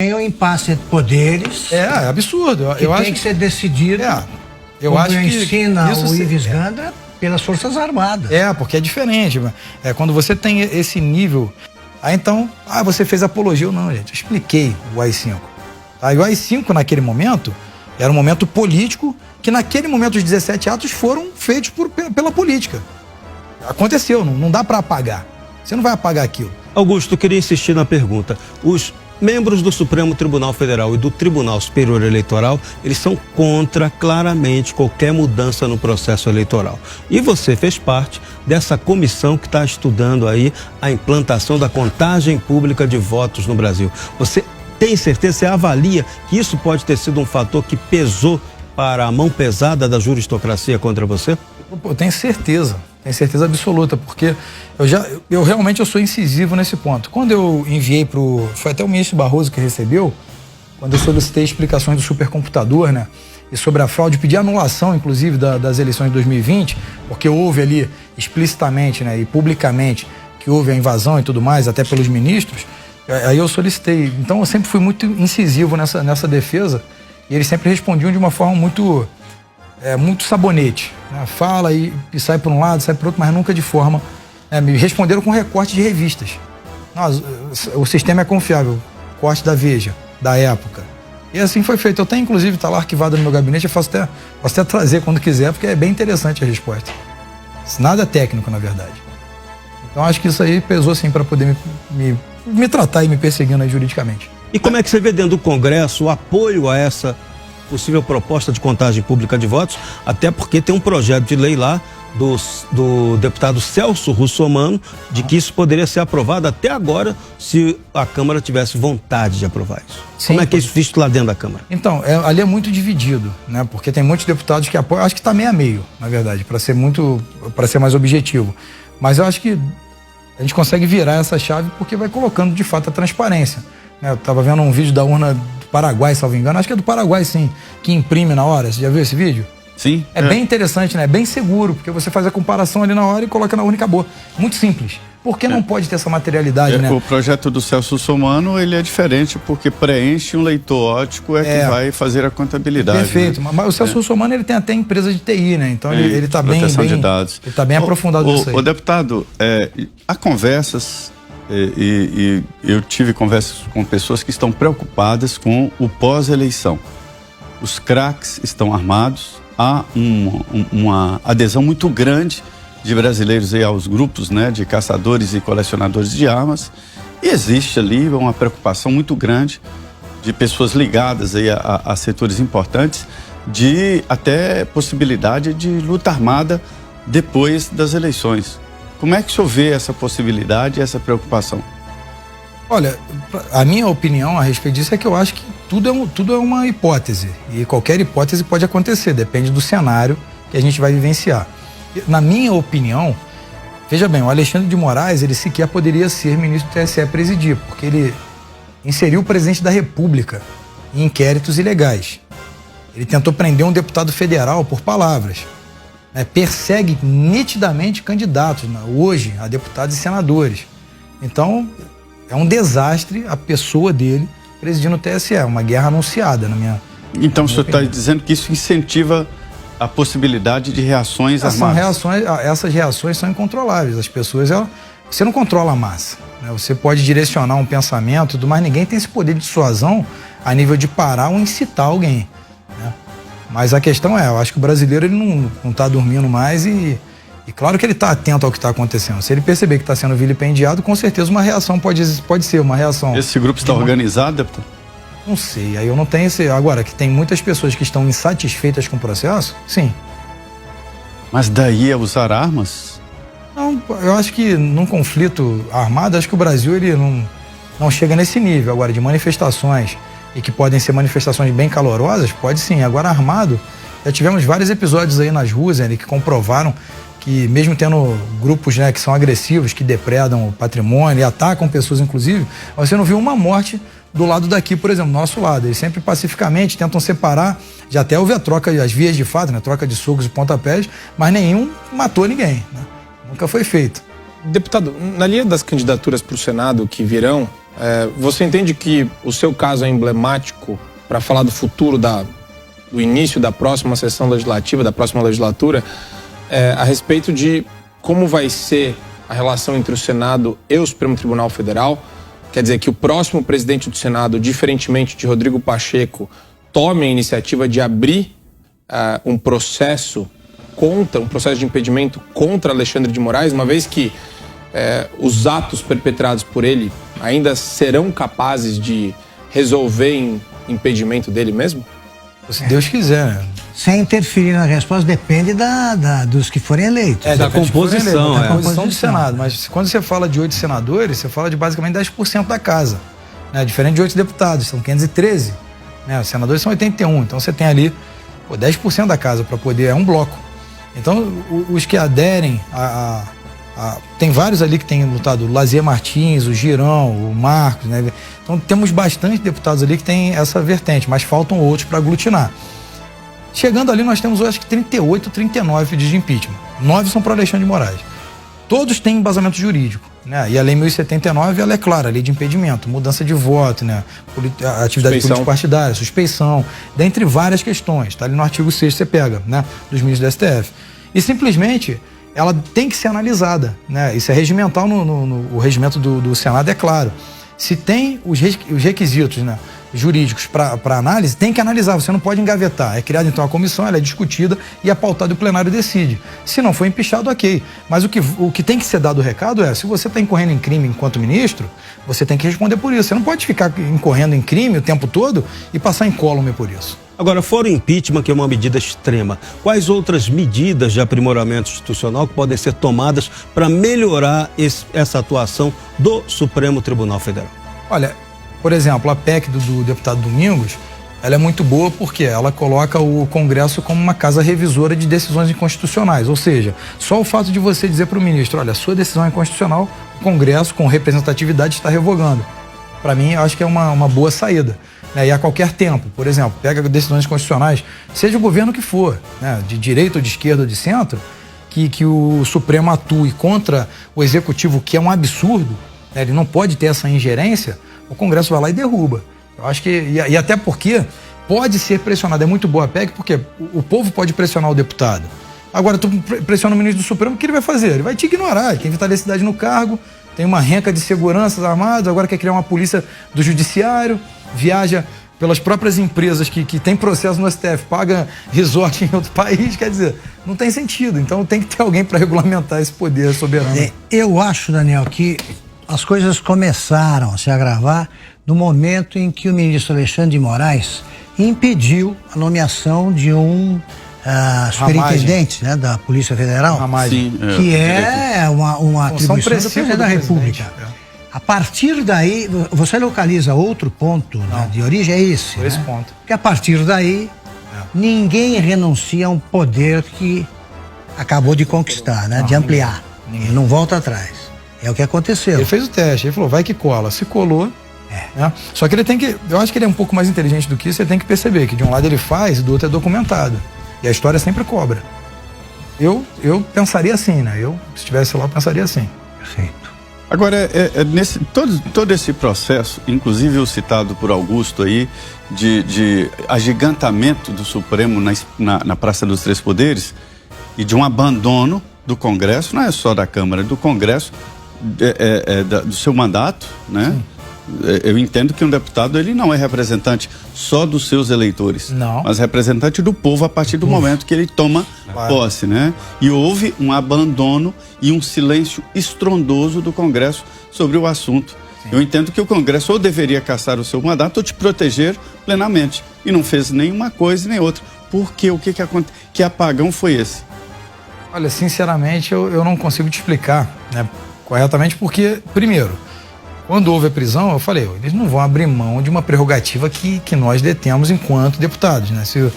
Tem um impasse entre poderes. É absurdo. Eu acho que ser decidido. Eu acho que ensina o Ives Gandra pelas Forças Armadas. Porque é diferente. Quando você tem esse nível. Aí então, você fez apologia ou não, gente. Eu expliquei o AI-5. Tá? E o AI-5, naquele momento, era um momento político, que naquele momento os 17 atos foram feitos pela política. Aconteceu, não dá para apagar. Você não vai apagar aquilo. Augusto, eu queria insistir na pergunta. Os membros do Supremo Tribunal Federal e do Tribunal Superior Eleitoral, eles são contra, claramente, qualquer mudança no processo eleitoral. E você fez parte dessa comissão que está estudando aí a implantação da contagem pública de votos no Brasil. Você tem certeza, você avalia que isso pode ter sido um fator que pesou para a mão pesada da juristocracia contra você? Eu tenho certeza absoluta, porque eu realmente sou incisivo nesse ponto. Quando eu enviei foi até o ministro Barroso que recebeu, quando eu solicitei explicações do supercomputador, né, e sobre a fraude, pedi anulação, inclusive, das eleições de 2020, porque houve ali explicitamente, né, e publicamente, que houve a invasão e tudo mais, até pelos ministros, aí eu solicitei. Então eu sempre fui muito incisivo nessa defesa, e eles sempre respondiam de uma forma muito sabonete, né? Fala e sai para um lado, sai para outro, mas nunca de forma... me responderam com recorte de revistas. O sistema é confiável, corte da Veja, da época. E assim foi feito. Eu tenho, inclusive, está lá arquivado no meu gabinete, posso até trazer quando quiser, porque é bem interessante a resposta. Nada técnico, na verdade. Então acho que isso aí pesou, sim, para poder me tratar e me perseguindo aí juridicamente. E como é que você vê dentro do Congresso o apoio a essa possível proposta de contagem pública de votos? Até porque tem um projeto de lei lá do deputado Celso Russomano de que isso poderia ser aprovado até agora se a Câmara tivesse vontade de aprovar isso. Sim, como é que é isso visto lá dentro da Câmara? Então, ali é muito dividido, né? Porque tem muitos deputados que apoiam, acho que está meio a meio, na verdade, para ser mais objetivo. Mas eu acho que a gente consegue virar essa chave porque vai colocando de fato a transparência. Eu estava vendo um vídeo da urna do Paraguai, salvo engano, acho que é do Paraguai, sim, que imprime na hora. Você já viu esse vídeo? Sim. É bem interessante, né? É bem seguro, porque você faz a comparação ali na hora e coloca na urna e acabou. Muito simples. Por que não pode ter essa materialidade, né? O projeto do Celso Russomano, ele é diferente porque preenche um leitor óptico que vai fazer a contabilidade. Perfeito. Né? Mas o Celso Russomano, ele tem até empresa de TI, né? Então ele está bem de dados. Ele está bem aprofundado nisso aí. O deputado, há conversas, e eu tive conversas com pessoas que estão preocupadas com o pós-eleição. Os craques estão armados, há uma adesão muito grande de brasileiros aí aos grupos, né, de caçadores e colecionadores de armas, e existe ali uma preocupação muito grande de pessoas ligadas aí a setores importantes, de até possibilidade de luta armada depois das eleições. Como é que o senhor vê essa possibilidade e essa preocupação? Olha, a minha opinião a respeito disso é que eu acho que tudo é uma hipótese, e qualquer hipótese pode acontecer, depende do cenário que a gente vai vivenciar. Na minha opinião, veja bem, o Alexandre de Moraes, ele sequer poderia ser ministro do TSE presidir, porque ele inseriu o presidente da República em inquéritos ilegais. Ele tentou prender um deputado federal por palavras. Persegue nitidamente candidatos, hoje, a deputados e senadores. Então, é um desastre a pessoa dele presidindo o TSE, uma guerra anunciada, na minha Então, o senhor está dizendo que isso incentiva a possibilidade de reações armadas? Essas reações são incontroláveis. As pessoas, você não controla a massa, né? Você pode direcionar um pensamento, mas ninguém tem esse poder de dissuasão a nível de parar ou incitar alguém, né? Mas a questão eu acho que o brasileiro ele não está dormindo mais e claro que ele está atento ao que está acontecendo. Se ele perceber que está sendo vilipendiado, com certeza uma reação pode ser uma reação. Esse grupo está organizado, deputado? Não sei, aí eu não tenho esse... Agora, que tem muitas pessoas que estão insatisfeitas com o processo, sim. Mas daí a usar armas? Não, eu acho que num conflito armado, acho que o Brasil ele não chega nesse nível. Agora, de manifestações, e que podem ser manifestações bem calorosas, pode sim. Agora, armado, já tivemos vários episódios aí nas ruas, né, que comprovaram que mesmo tendo grupos, né, que são agressivos, que depredam o patrimônio e atacam pessoas, inclusive, você não viu uma morte do lado daqui, por exemplo, nosso lado. Eles sempre pacificamente tentam separar, já até houve a troca, as vias de fato, né, troca de socos e pontapés, mas nenhum matou ninguém, né? Nunca foi feito. Deputado, na linha das candidaturas para o Senado que virão, Você entende que o seu caso é emblemático para falar do futuro do início da próxima sessão legislativa, da próxima legislatura, a respeito de como vai ser a relação entre o Senado e o Supremo Tribunal Federal? Quer dizer, que o próximo presidente do Senado, diferentemente de Rodrigo Pacheco, tome a iniciativa de abrir um processo de impedimento contra Alexandre de Moraes, uma vez que os atos perpetrados por ele ainda serão capazes de resolver em impedimento dele mesmo? Se Deus quiser, né? Sem interferir na resposta, depende dos que forem eleitos. Da composição. Da composição do Senado. Mas quando você fala de 8 senadores, você fala de basicamente 10% da casa. Né? Diferente de 8 deputados, são 513. Né? Os senadores são 81. Então você tem ali 10% da casa para poder. É um bloco. Então, os que aderem tem vários ali que têm lutado, o Lazier Martins, o Girão, o Marcos, né? Então temos bastante deputados ali que têm essa vertente, mas faltam outros para aglutinar. Chegando ali, nós temos, eu acho que 38, 39 pedidos de impeachment. 9 são para Alexandre de Moraes. Todos têm embasamento jurídico, né? E a Lei 1079, ela é clara, a lei de impedimento, mudança de voto, né? Atividade político-partidária, suspeição, dentre várias questões. Está ali no artigo 6º, você pega, né? Dos ministros do STF. E simplesmente ela tem que ser analisada, né? Isso é regimental o regimento do Senado, é claro. Se tem os requisitos, né, jurídicos para análise, tem que analisar, você não pode engavetar. É criada então a comissão, ela é discutida e é pautada e o plenário decide. Se não for empichado, ok. Mas o que tem que ser dado o recado é, se você está incorrendo em crime enquanto ministro, você tem que responder por isso. Você não pode ficar incorrendo em crime o tempo todo e passar incólume por isso. Agora, fora o impeachment, que é uma medida extrema, quais outras medidas de aprimoramento institucional que podem ser tomadas para melhorar essa atuação do Supremo Tribunal Federal? Olha, por exemplo, a PEC do deputado Domingos, ela é muito boa porque ela coloca o Congresso como uma casa revisora de decisões inconstitucionais. Ou seja, só o fato de você dizer para o ministro, olha, a sua decisão é inconstitucional, o Congresso, com representatividade, está revogando. Para mim, eu acho que é uma boa saída. Né? E a qualquer tempo, por exemplo, pega decisões constitucionais, seja o governo que for, né? De direita ou de esquerda ou de centro, que o Supremo atue contra o Executivo, que é um absurdo, né? Ele não pode ter essa ingerência, o Congresso vai lá e derruba. Eu acho que, e até porque pode ser pressionado, é muito boa a PEC, porque o povo pode pressionar o deputado. Agora, tu pressiona o ministro do Supremo, o que ele vai fazer? Ele vai te ignorar, ele tem vitalidade no cargo, tem uma renca de seguranças armados, agora quer criar uma polícia do judiciário, viaja pelas próprias empresas que tem processo no STF, paga resort em outro país, quer dizer, não tem sentido. Então tem que ter alguém para regulamentar esse poder soberano. Eu acho, Daniel, que as coisas começaram a se agravar no momento em que o ministro Alexandre de Moraes impediu a nomeação de um superintendente, né, da Polícia Federal, Sim, que é uma atribuição do presidente da República. A partir daí, você localiza outro ponto, né, de origem, é esse. Esse né? ponto. Porque a partir daí, ninguém renuncia a um poder que acabou de conquistar, né, de ampliar. Ele não volta atrás. É o que aconteceu. Ele fez o teste, ele falou, vai que cola. Se colou. Né? Só que ele tem que. Eu acho que ele é um pouco mais inteligente do que isso, ele tem que perceber que de um lado ele faz e do outro é documentado. E a história sempre cobra. Eu pensaria assim, né? Se estivesse lá, eu pensaria assim. Perfeito. Agora, nesse todo esse processo, inclusive o citado por Augusto aí, de agigantamento do Supremo na Praça dos Três Poderes e de um abandono do Congresso, não é só da Câmara, do Congresso, do seu mandato, né? Sim. Eu entendo que um deputado, ele não é representante só dos seus eleitores, não, mas representante do povo a partir do momento que ele toma posse, né? E houve um abandono e um silêncio estrondoso do Congresso sobre o assunto. Sim. Eu entendo que o Congresso ou deveria caçar o seu mandato ou te proteger plenamente. E não fez nenhuma coisa nem outra. Por quê? O que aconteceu? Que apagão foi esse? Olha, sinceramente, eu não consigo te explicar, né, corretamente, porque, primeiro, quando houve a prisão, eu falei, eles não vão abrir mão de uma prerrogativa que nós detemos enquanto deputados, né? Se o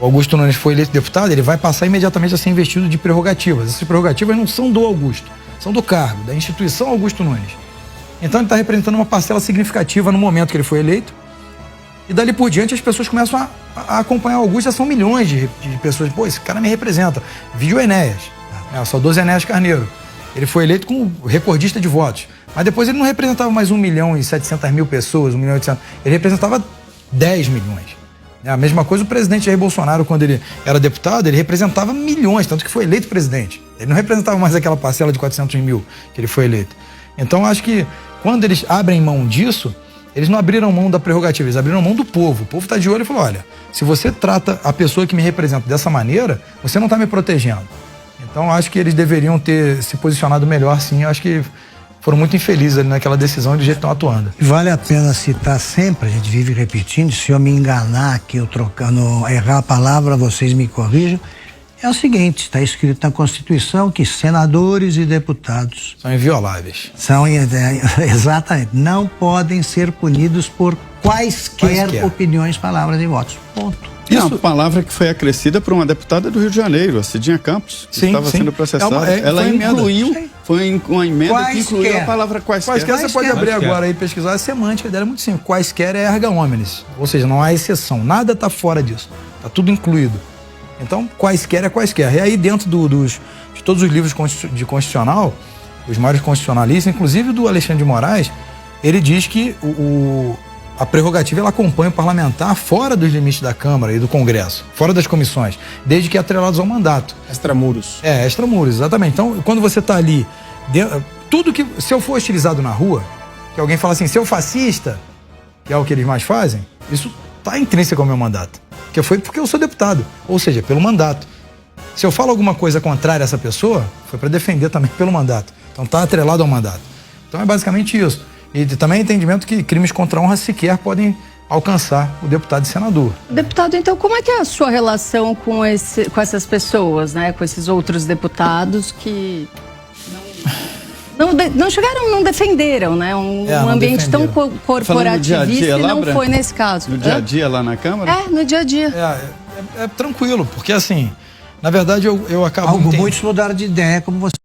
Augusto Nunes foi eleito deputado, ele vai passar imediatamente a ser investido de prerrogativas. Essas prerrogativas não são do Augusto, são do cargo, da instituição Augusto Nunes. Então ele está representando uma parcela significativa no momento que ele foi eleito. E dali por diante as pessoas começam a acompanhar o Augusto, já são milhões de pessoas. Pô, esse cara me representa. Vídeo Enéas, saudoso Enéas Carneiro. Ele foi eleito como recordista de votos. Mas depois ele não representava mais 1.700.000 pessoas, 1.800.000. Ele representava 10 milhões. É a mesma coisa o presidente Jair Bolsonaro, quando ele era deputado, ele representava milhões, tanto que foi eleito presidente. Ele não representava mais aquela parcela de 400 mil que ele foi eleito. Então, acho que quando eles abrem mão disso, eles não abriram mão da prerrogativa, eles abriram mão do povo. O povo está de olho e falou, olha, se você trata a pessoa que me representa dessa maneira, você não está me protegendo. Então, acho que eles deveriam ter se posicionado melhor, sim. Acho que foram muito infelizes ali naquela decisão e do jeito que estão atuando. Vale a pena citar sempre, a gente vive repetindo, se eu me enganar aqui, eu trocando, errar a palavra, vocês me corrijam. É o seguinte, está escrito na Constituição que senadores e deputados São invioláveis. Exatamente, não podem ser punidos por quaisquer opiniões, palavras e votos. Ponto. Isso é uma palavra que foi acrescida por uma deputada do Rio de Janeiro, a Cidinha Campos, que estava sendo processada. Ela incluiu, foi uma emenda que incluiu a palavra quaisquer. Quaisquer você pode abrir agora e pesquisar, a semântica dela é muito simples. Quaisquer é erga omnes, ou seja, não há exceção, nada está fora disso, está tudo incluído. Então, quaisquer é quaisquer. E aí, dentro de todos os livros de constitucional, os maiores constitucionalistas, inclusive do Alexandre de Moraes, ele diz que a prerrogativa ela acompanha o parlamentar fora dos limites da Câmara e do Congresso, fora das comissões, desde que atrelados ao mandato. Extramuros. Extramuros, exatamente. Então, quando você está ali, tudo que, se eu for hostilizado na rua, que alguém fala assim, seu fascista, que é o que eles mais fazem, isso está intrínseco ao meu mandato. Que foi porque eu sou deputado, ou seja, pelo mandato. Se eu falo alguma coisa contrária a essa pessoa, foi para defender também pelo mandato. Então está atrelado ao mandato. Então é basicamente isso. E também entendimento que crimes contra a honra sequer podem alcançar o deputado e senador. Deputado, então como é que é a sua relação com essas pessoas, né? Com esses outros deputados que não chegaram, não defenderam, né? Um ambiente tão corporativista e não foi nesse caso. No dia a dia lá na Câmara? No dia a dia. É tranquilo, porque assim, na verdade eu acabo... Muitos mudaram de ideia, como você